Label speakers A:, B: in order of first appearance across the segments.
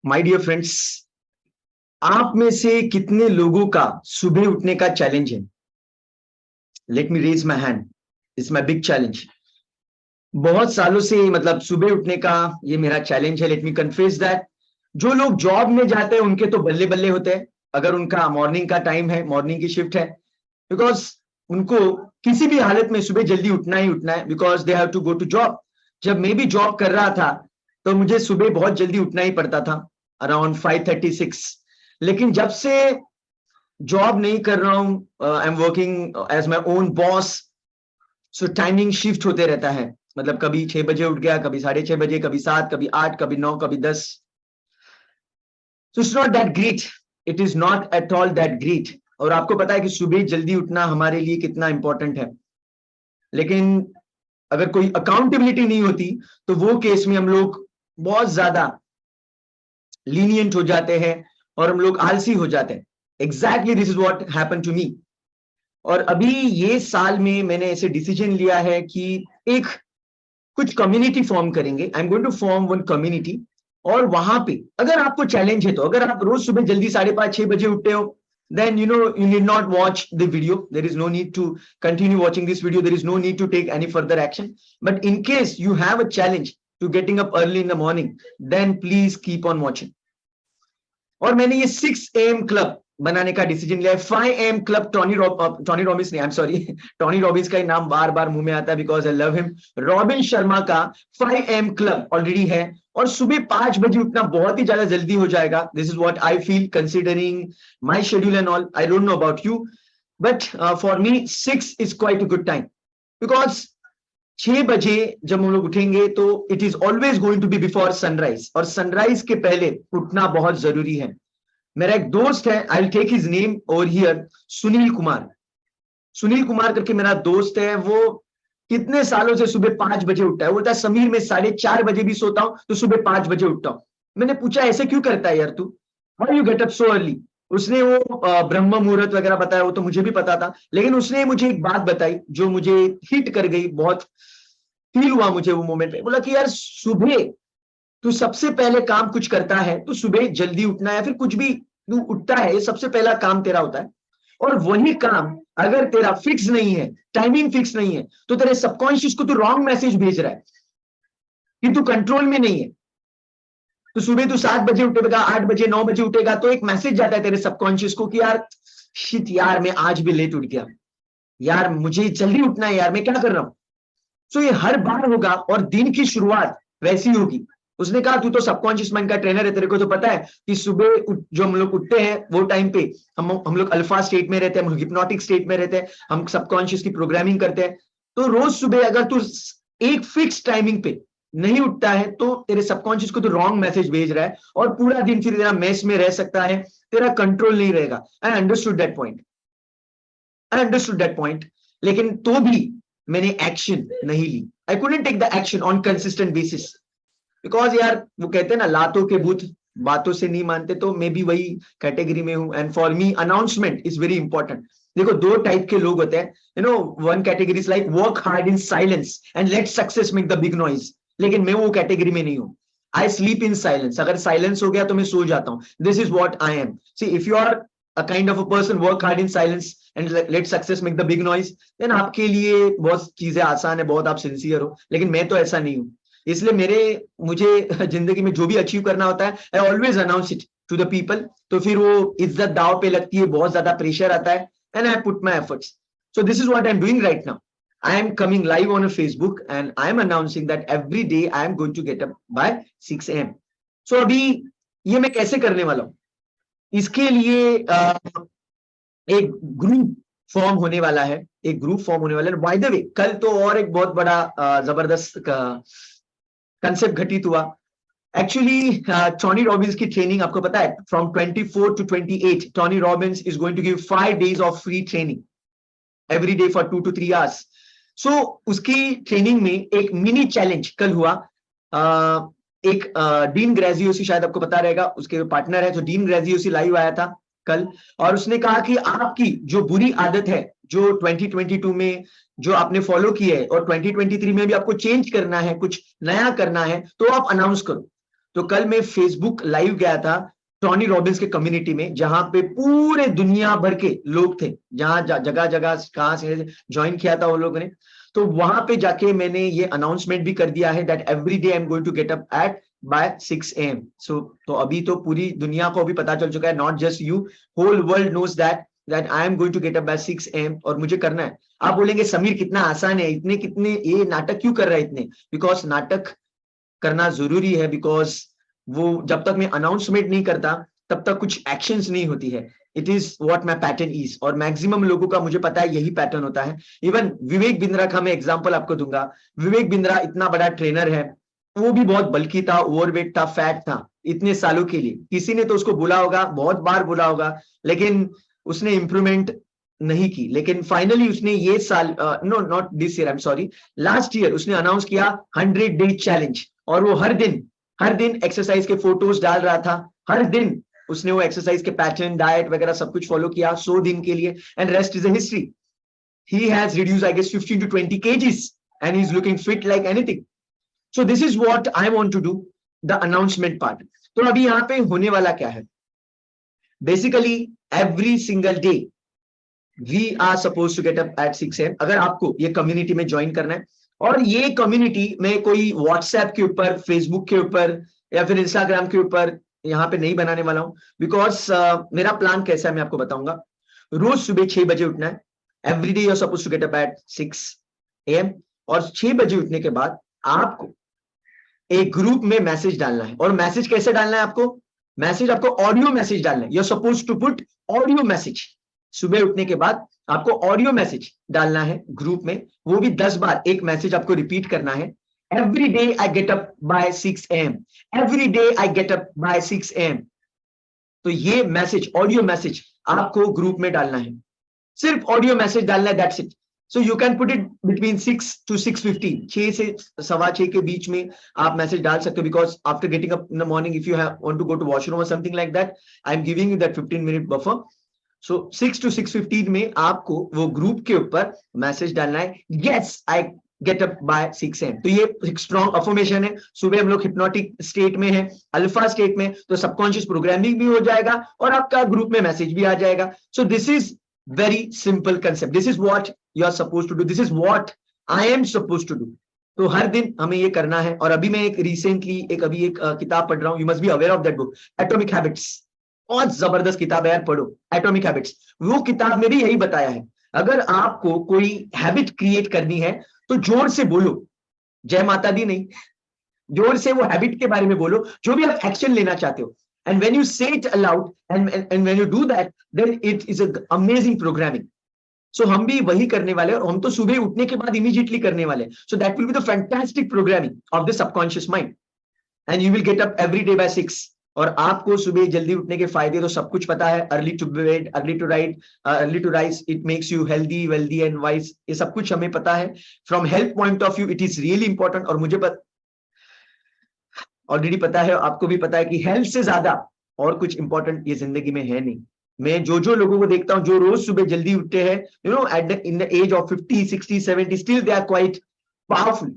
A: My dear friends, आप में से कितने लोगों का सुबह उठने का चैलेंज है? Let me raise my hand. It's my big challenge. बहुत सालों से मतलब सुबह उठने का ये मेरा चैलेंज है। लेट मी कन्फेस दैट जो लोग जॉब में जाते हैं उनके तो बल्ले बल्ले होते हैं, अगर उनका मॉर्निंग का टाइम है, मॉर्निंग की शिफ्ट है, बिकॉज उनको किसी भी हालत में सुबह जल्दी उठना ही उठना है, because they have to go to job. जब मैं भी जॉब कर रहा था तो मुझे सुबह बहुत जल्दी उठना ही पड़ता था, अराउंड 5:36। लेकिन जब से जॉब नहीं कर रहा हूं, I am working as my own boss, so timing shift होते रहता है। मतलब कभी 6 बजे उठ गया, कभी 6:30 बजे, कभी 7, कभी 8, कभी 9, कभी 10। So it's not that great, it is not at all that great. और आपको पता है कि सुबह जल्दी उठना हमारे लिए कितना इंपॉर्टेंट है। लेकिन अगर कोई अकाउंटेबिलिटी नहीं होती तो वो केस में हम लोग बहुत ज्यादा लीनियंट हो जाते हैं और हम लोग आलसी हो जाते हैं। Exactly this is what happened to me. और अभी ये साल में मैंने ऐसे डिसीजन लिया है कि एक कुछ कम्युनिटी फॉर्म करेंगे। I am going to form one community. और वहां पे अगर आपको चैलेंज है, तो अगर आप रोज सुबह जल्दी 5:30-6 बजे उठते हो, then you need not watch the video. There is no need to continue watching this video. There is no need to take any further action. But in case you have a challenge to getting up early in the morning, then please keep on watching. और मैंने ये 6 AM club बनाने का decision लिया है। 5 AM club Tony Robbins नहीं, I am sorry, Tony Robbins का ही नाम बार बार मुंह में आता है because I love him. Robin Sharma का 5 AM क्लब ऑलरेडी है। और सुबह 5 बजे उठना बहुत ही ज्यादा जल्दी हो जाएगा। This is what I feel considering my schedule and all. I don't know about you, but for me 6 is quite a good time, because 6 बजे जब हम लोग उठेंगे तो it is always going to be before sunrise, और sunrise के पहले उठना बहुत जरूरी है। मेरा एक दोस्त है, I will take his name over here, Sunil Kumar. Sunil Kumar करके मेरा दोस्त है। वो कितने सालों से सुबह 5 बजे उठता है। वो बोलता है समीर मैं 4:30 बजे भी सोता हूं तो सुबह 5 बजे उठता हूं। मैंने पूछा ऐसे क्यों करता है यार तू, why you get up so early. उसने वो ब्रह्म मुहूर्त वगैरह बताया, वो तो मुझे भी पता था, लेकिन उसने मुझे एक बात बताई जो मुझे हिट कर गई, बहुत फील हुआ मुझे वो मोमेंट पे। बोला कि यार सुबह तू सबसे पहले काम कुछ करता है तो सुबह जल्दी उठना या फिर कुछ भी तू उठता है, ये सबसे पहला काम तेरा होता है। और वही काम अगर तेरा फिक्स नहीं है, टाइमिंग फिक्स नहीं है, तो तेरे सबकॉन्शियस को तू रॉन्ग मैसेज भेज रहा है कि तू कंट्रोल में नहीं है। तो सुबह तू 7 बजे उठेगा, 8 बजे, 9 बजे उठेगा तो एक मैसेज जाता है तेरे सबकॉन्शियस को कि यार शिट यार, मैं आज भी लेट उठ गया यार, मुझे जल्दी उठना है यार, मैं क्या कर रहा हूं। सो ये हर बार होगा और दिन की शुरुआत वैसी होगी। उसने कहा तू तो सबकॉन्शियस माइंड का ट्रेनर है, तेरे को तो पता है कि सुबह जो हम लोग उठते हैं वो टाइम पे हम लोग अल्फा स्टेट में रहते हैं, हम हिप्नोटिक स्टेट में रहते हैं, हम सबकॉन्शियस की प्रोग्रामिंग करते हैं। तो रोज सुबह अगर तू एक फिक्स टाइमिंग पे नहीं उठता है तो तेरे सबकॉन्शियस को तो रॉन्ग मैसेज भेज रहा है और पूरा दिन फिर तेरा मेस में रह सकता है, तेरा कंट्रोल नहीं रहेगा। I understood that point, I understood that point. लेकिन तो भी मैंने एक्शन नहीं ली। I couldn't take the action on consistent basis, because यार वो कहते हैं ना, लातों के भूत बातों से नहीं मानते, तो मैं भी वही कैटेगरी में हूं। And for me announcement is very important. देखो दो टाइप के लोग होते हैं, you know, one category is like work hard in silence and let success make the big noise. लेकिन मैं वो कैटेगरी में नहीं हूं। आई स्लीप इन साइलेंस, अगर साइलेंस हो गया तो मैं सो जाता हूं। This is what I am. See if you are a kind of a person work hard in silence and let success make the big noise, then आपके लिए बहुत चीजें आसान है, बहुत आप सिंसियर हो। लेकिन मैं तो ऐसा नहीं हूं, इसलिए मुझे जिंदगी में जो भी अचीव करना होता है I always announce it to the people. तो फिर वो इज्जत दाव पे लगती है, बहुत ज्यादा प्रेशर आता है, and I put my efforts. So this is what I am doing right now. I am coming live on a Facebook and I am announcing that every day I am going to get up by 6 a.m. So अभी ये मैं कैसे करने वाला हूं, इसके लिए एक ग्रुप फॉर्म होने वाला है। एक ग्रुप फॉर्म होने वाला है। बाय द वे कल तो और एक बहुत बड़ा जबरदस्त कंसेप्ट घटित हुआ। एक्चुअली टॉनी रॉबिन्स की ट्रेनिंग आपको पता है, from 24 to 28 Tony Robbins is going to give 5 days of free training every day for 2 to 3 hours। So उसकी ट्रेनिंग में एक मिनी चैलेंज कल हुआ। एक डीन ग्रेजियोसी, शायद आपको पता रहेगा, उसके पार्टनर है, तो डीन ग्रेजियोसी लाइव आया था कल, और उसने कहा कि आपकी जो बुरी आदत है जो 2022 में जो आपने फॉलो की है और 2023 में भी आपको चेंज करना है, कुछ नया करना है, तो आप अनाउंस करो। तो कल मैं फेसबुक लाइव गया था टोनी रॉबिन्स के कम्युनिटी में, जहां पे पूरे दुनिया भर के लोग थे, जहां जगह जगह कहां से ज्वाइन किया था वो लोगों ने। तो वहां पे जाके मैंने ये अनाउंसमेंट भी कर दिया है that every day I am going to get up at by 6 AM। So तो अभी तो पूरी दुनिया को भी पता चल चुका है, not just you, whole world knows that I am going to get up by 6 AM, और मुझे करना है। आप बोलेंगे समीर कितना आसान है, इतने कितने ये नाटक क्यों कर रहा है इतने? बिकॉज नाटक करना जरूरी है, बिकॉज वो जब तक मैं अनाउंसमेंट नहीं करता तब तक कुछ एक्शंस नहीं होती है। It is what my pattern is, और मैक्सिमम लोगों का मुझे पता है यही पैटर्न होता है। इवन विवेक बिंद्रा का मैं एग्जांपल आपको दूंगा। विवेक बिंद्रा इतना बड़ा ट्रेनर है, वो भी बहुत बल्कि था, ओवरवेट था, फैट था इतने सालों के लिए। किसी ने तो उसको बोला होगा, बहुत बार बोला होगा, लेकिन उसने इंप्रूवमेंट नहीं की। लेकिन फाइनली उसने ये साल, no not this year, I am sorry, last year उसने अनाउंस किया 100 डे चैलेंज, और वो हर दिन एक्सरसाइज के फोटोज डाल रहा था। हर दिन उसने वो एक्सरसाइज के पैटर्न, डाइट वगैरह सब कुछ फॉलो किया 100 दिन के लिए, and rest is a history. He has reduced I guess 15 to 20 kgs and he is looking fit like anything. So this is what I want to do, the announcement part. तो अभी यहाँ पे होने वाला क्या है, basically every single day we are suppose to get up at 6 AM। अगर आपको ये कम्युनिटी में ज्वाइन करना है, और ये कम्युनिटी में कोई व्हाट्सएप के ऊपर, फेसबुक के ऊपर या फिर इंस्टाग्राम के ऊपर यहाँ पे नहीं बनाने वाला हूं, बिकॉज मेरा प्लान कैसा है मैं आपको बताऊंगा। रोज सुबह 6 बजे उठना है, every day you are suppose to get up at 6 AM, और 6 बजे उठने के बाद आपको एक ग्रुप में मैसेज डालना है। और मैसेज कैसे डालना है आपको? मैसेज आपको ऑडियो मैसेज डालना है, you are suppose to put audio message. सुबह उठने के बाद आपको ऑडियो मैसेज डालना है ग्रुप में, वो भी 10 बार एक मैसेज आपको रिपीट करना है। Every day I get up by 6 AM, every day I get up by 6 AM। तो ये मैसेज, ऑडियो मैसेज आपको ग्रुप में डालना है, सिर्फ ऑडियो मैसेज डालना है, that's it. So you can put it between 6 to 6:15, 6 से 6:15 के बीच में आप मैसेज डाल सकते हो, because after getting up in the morning if you want to go to washroom और something like that, I am giving you that 15-minute buffer. So 6 to 6:15 में आपको वो ग्रुप के ऊपर मैसेज डालना है, yes I get up by 6 AM। तो ये एक स्ट्रॉन्ग अफर्मेशन है। सुबह हम लोग हिप्नोटिक स्टेट में है, अल्फा स्टेट में, तो सबकॉन्शियस प्रोग्रामिंग भी हो जाएगा और आपका ग्रुप में मैसेज भी आ जाएगा। So this is very simple concept, this is what you are suppose to do, this is what I am suppose to do. तो हर दिन हमें ये करना है। और अभी मैं एक रिसेंटली एक किताब पढ़ रहा हूं, you must be aware of that book, atomic habits. बहुत जबरदस्त किताब है यार, पढ़ो एटॉमिक हैबिट्स। वो किताब में भी यही बताया है, अगर आपको कोई हैबिट क्रिएट करनी है तो जोर से बोलो, जय माता दी नहीं, जोर से वो हैबिट के बारे में बोलो, जो भी आप एक्शन लेना चाहते हो। And when you say it aloud and when you do that, then it is amazing programming. So हम भी वही करने वाले हैं, और हम तो सुबह उठने के बाद इमीडिएटली करने वाले हैं। So that will be the fantastic programming of the subconscious mind, and you will get up every day by 6। और आपको सुबह जल्दी उठने के फायदे तो सब कुछ पता है, early to bed, early to write, early to rise, it makes you healthy, wealthy and wise, ये सब कुछ हमें पता है। From health point of view it is really important, और मुझे ऑलरेडी पता है, आपको भी पता है कि हेल्थ से ज्यादा और कुछ इंपॉर्टेंट ये जिंदगी में है नहीं। मैं जो लोगों को देखता हूँ जो रोज सुबह जल्दी उठते हैं, you know at in the age of 50, 60, 70, still they are quite powerful.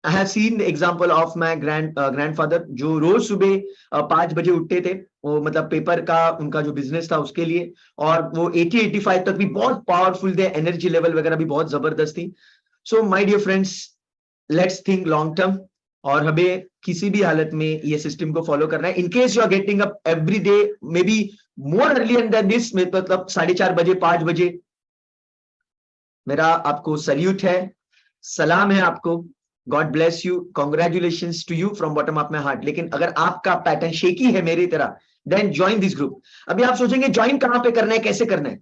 A: I have seen the example of my grandfather, जो रोज सुबह 5 बजे उठते थे, वो मतलब पेपर का उनका जो बिजनेस था उसके लिए, और वो 80-85 तक भी बहुत पावरफुल थे, एनर्जी लेवल वगैरह भी बहुत जबरदस्त थी। So my dear friends, let's think long term, और हमें किसी भी हालत में ये सिस्टम को फॉलो करना है। In case you are getting up every day, maybe more earlier than this, मतलब 4:30 बजे, 5 बजे, मेरा आपको सल्यूट है, सलाम है आपको, God bless you, congratulations to you from bottom of my heart. लेकिन अगर आपका पैटर्न शेकी है मेरी तरह, देन ज्वाइन दिस ग्रुप। अभी आप सोचेंगे ज्वाइन कहां पे करना है, कैसे करना है?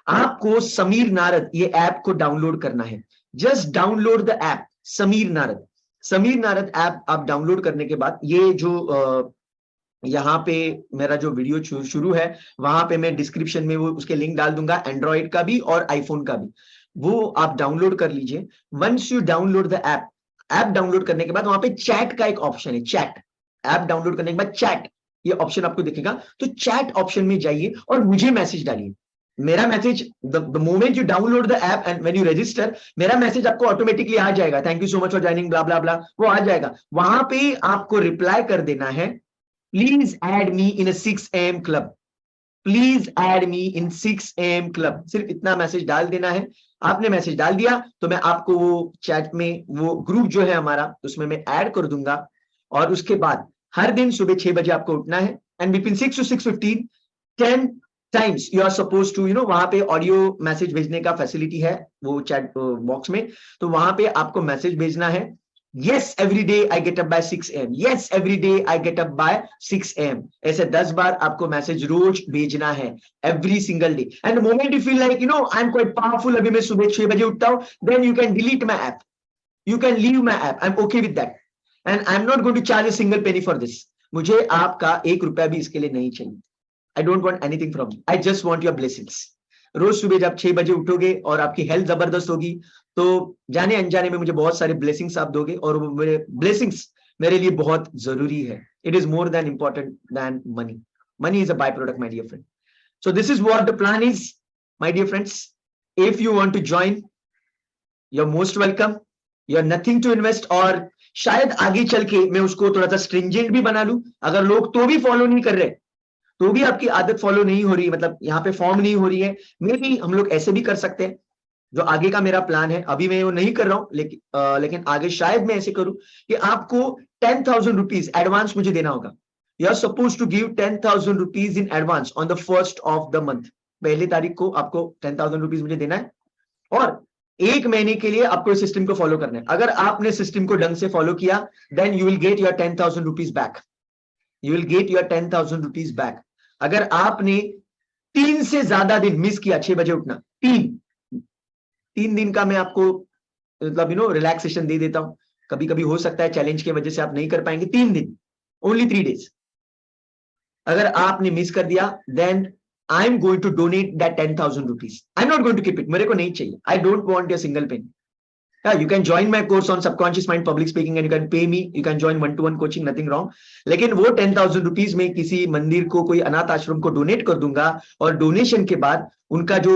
A: आपको समीर नारद ये ऐप को डाउनलोड करना है। Just download the app Sameer Narad. Sameer Narad app आप डाउनलोड करने के बाद, ये जो यहाँ पे मेरा जो वीडियो शुरू है, वहां पे मैं डिस्क्रिप्शन में वो उसके लिंक डाल दूंगा, एंड्रॉइड का भी और आईफोन का भी, वो आप डाउनलोड कर लीजिए। Once you download the app, app download करने के बाद वहां पे चैट का एक ऑप्शन है, चैट। ऐप डाउनलोड करने के बाद चैट ये ऑप्शन आपको दिखेगा, तो चैट ऑप्शन में जाइए और मुझे मैसेज डालिए। मेरा message the moment you download the app and when you register, मेरा मैसेज आपको ऑटोमेटिकली आ जाएगा, thank you so much for joining blah blah blah, वो आ जाएगा। वहां पे आपको रिप्लाई कर देना है, please add me in 6 AM club, please add me in 6 AM club. सिर्फ इतना मैसेज डाल देना है। आपने मैसेज डाल दिया तो मैं आपको वो चैट में वो ग्रुप जो है हमारा उसमें मैं ऐड कर दूंगा। और उसके बाद हर दिन सुबह 6 बजे आपको उठना है and between 6 to 6:15 10 times you are suppose to वहां पे ऑडियो मैसेज भेजने का फैसिलिटी है वो चैट बॉक्स में, तो वहां पे आपको मैसेज भेजना है, yes every day I get up by 6 AM, yes every day I get up by 6 AM। ऐसे 10 बार आपको मैसेज रोज भेजना है, every single day। and the moment you feel like I'm quite powerful, अभी मैं सुबह 6 बजे उठता हूं, then you can delete my app, you can leave my app, I'm okay with that and I'm not going to charge a single penny for this। मुझे आपका 1 रुपया भी इसके लिए नहीं चाहिए। I don't want anything from you, I just want your blessings। रोज सुबह जब 6 बजे उठोगे और आपकी हेल्थ जबरदस्त होगी तो जाने अनजाने में मुझे बहुत सारे ब्लेसिंग्स आप दोगे, और वो मेरे ब्लेसिंग्स मेरे लिए बहुत जरूरी है। It is more than important than money, money is a by product my dear friend. So this is what the plan is my dear friends. If you want to join, you are most welcome, you are nothing to invest. और शायद आगे चल के मैं उसको थोड़ा सा stringent भी बना लूं, अगर लोग तो भी फॉलो नहीं कर रहे, तो भी आपकी आदत फॉलो नहीं हो रही, मतलब यहाँ पे फॉर्म नहीं हो रही है, मे बी हम लोग ऐसे भी कर सकते हैं, जो आगे का मेरा प्लान है। अभी मैं वो नहीं कर रहा हूं, लेकिन आगे शायद मैं ऐसे करूं कि आपको 10,000 रुपीज एडवांस मुझे देना होगा। You are suppose to give 10,000 rupees in advance on the 1st of the month। पहली तारीख को आपको 10,000 रुपीज मुझे देना है और 1 महीने के लिए आपको सिस्टम को फॉलो करना है। अगर आपने सिस्टम को ढंग से फॉलो किया, then you will get your 10,000 rupees back, you will get your 10,000 rupees back. अगर आपने 3 से ज्यादा दिन मिस किया 6 बजे उठना, 3 दिन का मैं आपको मतलब रिलैक्सेशन दे देता हूं। कभी कभी हो सकता है चैलेंज की वजह से आप नहीं कर पाएंगे, 3 दिन, ओनली 3 डेज। अगर आपने मिस कर दिया, then I am going to donate that 10,000 rupees. I am not going to keep it, मेरे को नहीं चाहिए, I don't want your single pen. You can join my course on subconscious mind public speaking and you can pay me, you can join 1-to-1 coaching, nothing wrong। लेकिन वो 10,000 rupees में किसी मंदिर को, कोई अनाथ आश्रम को डोनेट कर दूंगा, और डोनेशन के बाद उनका जो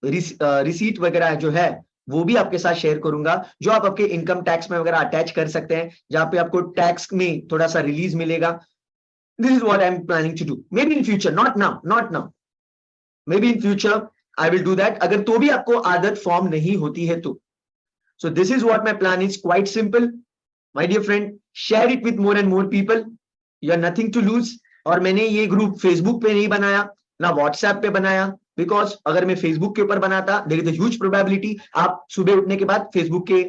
A: रिसीट वगैरह जो है वो भी आपके साथ शेयर करूंगा, जो आप आपके इनकम टैक्स में वगैरह अटैच कर सकते हैं, जहां पे आपको टैक्स में थोड़ा सा रिलीज मिलेगा। This is what I am planning to do, maybe in future, not now, not now, maybe in future I will do that, अगर तो भी आपको आदत फॉर्म नहीं होती है तो। So this is what my plan is, quite simple, my dear friend, share it with more and more people, you are nothing to lose। और मैंने ये ग्रुप फेसबुक पे नहीं बनाया ना व्हाट्सएप पे बनाया, बिकॉज अगर मैं फेसबुक के ऊपर बनाता, there is a huge probability आप सुबह उठने के बाद फेसबुक के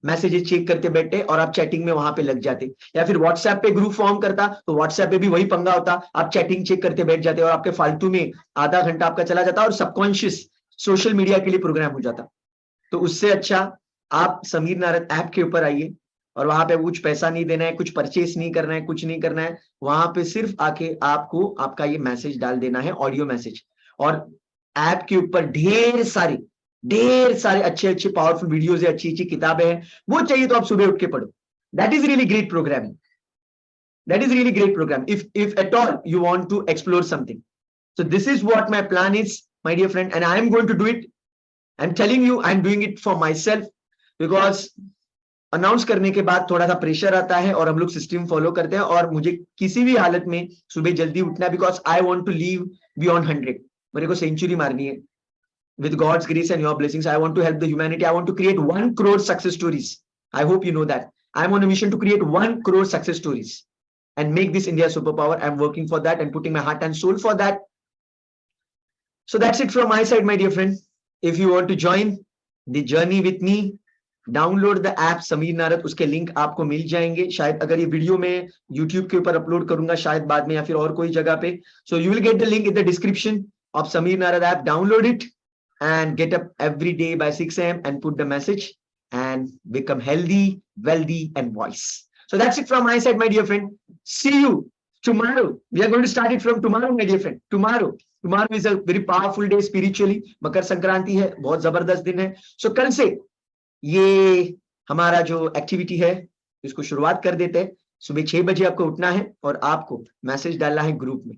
A: मैसेजेस चेक करते बैठे और आप चैटिंग में वहां पे लग जाते, या फिर व्हाट्सएप पे ग्रुप फॉर्म करता तो व्हाट्सएप पे भी वही पंगा होता, आप चैटिंग चेक करते बैठ जाते और आपके फालतू में आधा घंटा आपका चला जाता और सबकॉन्शियस सोशल मीडिया के लिए प्रोग्राम हो जाता। तो उससे अच्छा आप समीर नारद ऐप के ऊपर आइए, और वहां पे कुछ पैसा नहीं देना है, कुछ परचेस नहीं करना है, कुछ नहीं करना है, वहां पे सिर्फ आके आपको आपका ये मैसेज डाल देना है, ऑडियो मैसेज। और ऐप के ऊपर ढेर सारे अच्छे अच्छे पावरफुल वीडियोस है, अच्छी अच्छी किताबें हैं, वो चाहिए तो आप सुबह उठ के पढ़ो। That is really great programming, that is really great program if at all you want to explore something। So this is what my plan is, my dear friend, and I am going to do it। I'm telling you, I'm doing it for myself, because announce करने के बाद थोड़ा सा pressure आता है और हम लोग सिस्टम फॉलो करते हैं, और मुझे किसी भी हालत में सुबह जल्दी उठना है, because I want to live beyond 100। मेरे को सेंचुरी मारनी है with God's grace and your blessings। I want to help the humanity, I want to create 1 crore success stories। I hope you know that I'm on a mission to create 1 crore success stories and make this India superpower। I'm working for that and putting my heart and soul for that। So that's it from my side, my dear friend। If you want to join the journey with me, download the app Sameer Narad, उसके link आपको मिल जाएंगे, शायद अगर ये video में YouTube के ऊपर upload करूंगा शायद बाद में, या फिर और कोई जगह पे। So you will get the link in the description of Sameer Narad app, download it and get up every day by 6 AM and put the message and become healthy, wealthy and wise। So that's it from my side, my dear friend। See you tomorrow। We are going to start it from tomorrow, my dear friend। Tomorrow is a very powerful day spiritually। Makar Sankranti है, बहुत जबरदस्त दिन है। So कल से ये हमारा जो एक्टिविटी है इसको शुरुआत कर देते हैं। सुबह 6 बजे आपको उठना है और आपको मैसेज डालना है ग्रुप में।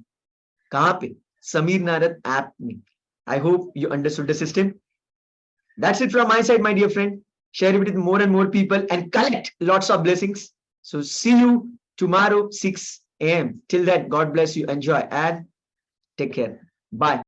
A: कहां पे? समीर नारद ऐप में। I hope you understood the system. That's it from my side, my dear friend. Share it with more and more people and collect lots of blessings. So see you tomorrow, 6 a.m. Till then, God bless you. Enjoy and take care. Bye.